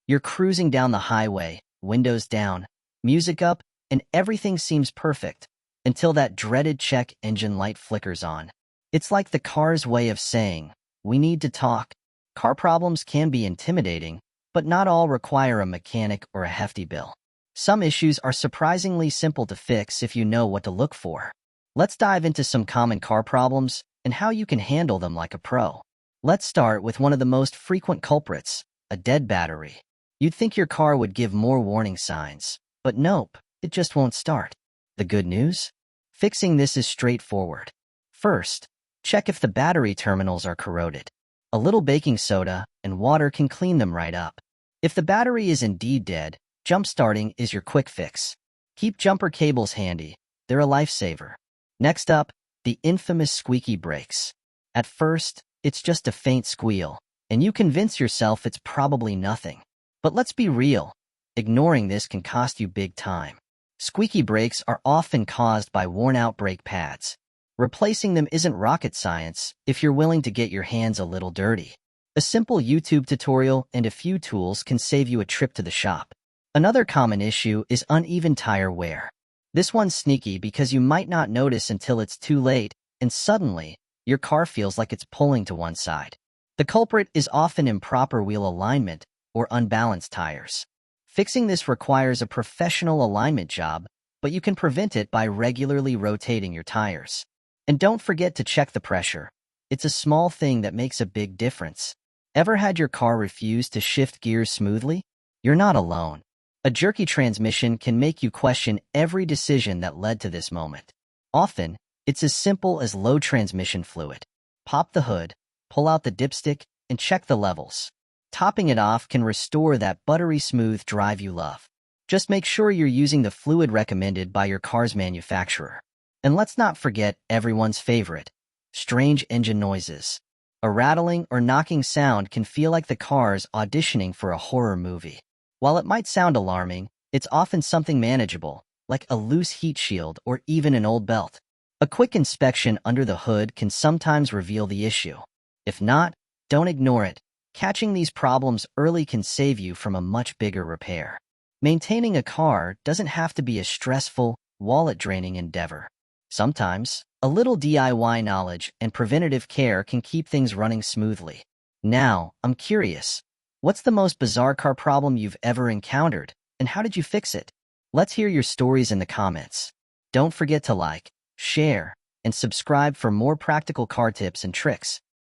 You're cruising down the highway, windows down, music up, and everything seems perfect until that dreaded check engine light flickers on. It's like the car's way of saying, "We need to talk." Car problems can be intimidating, but not all require a mechanic or a hefty bill. Some issues are surprisingly simple to fix if you know what to look for. Let's dive into some common car problems and how you can handle them like a pro. Let's start with one of the most frequent culprits, a dead battery. You'd think your car would give more warning signs, but nope, it just won't start. The good news? Fixing this is straightforward. First, check if the battery terminals are corroded. A little baking soda and water can clean them right up. If the battery is indeed dead, jump-starting is your quick fix. Keep jumper cables handy. They're a lifesaver. Next up, the infamous squeaky brakes. At first, it's just a faint squeal, and you convince yourself it's probably nothing. But let's be real. Ignoring this can cost you big time. Squeaky brakes are often caused by worn-out brake pads. Replacing them isn't rocket science if you're willing to get your hands a little dirty. A simple YouTube tutorial and a few tools can save you a trip to the shop. Another common issue is uneven tire wear. This one's sneaky because you might not notice until it's too late, and suddenly, your car feels like it's pulling to one side. The culprit is often improper wheel alignment or unbalanced tires. Fixing this requires a professional alignment job, but you can prevent it by regularly rotating your tires. And don't forget to check the pressure. It's a small thing that makes a big difference. Ever had your car refuse to shift gears smoothly? You're not alone. A jerky transmission can make you question every decision that led to this moment. Often, it's as simple as low transmission fluid. Pop the hood, pull out the dipstick, and check the levels. Topping it off can restore that buttery smooth drive you love. Just make sure you're using the fluid recommended by your car's manufacturer. And let's not forget everyone's favorite, strange engine noises. A rattling or knocking sound can feel like the car's auditioning for a horror movie. While it might sound alarming, it's often something manageable, like a loose heat shield or even an old belt. A quick inspection under the hood can sometimes reveal the issue. If not, don't ignore it. Catching these problems early can save you from a much bigger repair. Maintaining a car doesn't have to be a stressful, wallet-draining endeavor. Sometimes, a little DIY knowledge and preventative care can keep things running smoothly. Now, I'm curious. What's the most bizarre car problem you've ever encountered, and how did you fix it? Let's hear your stories in the comments. Don't forget to like, share, and subscribe for more practical car tips and tricks.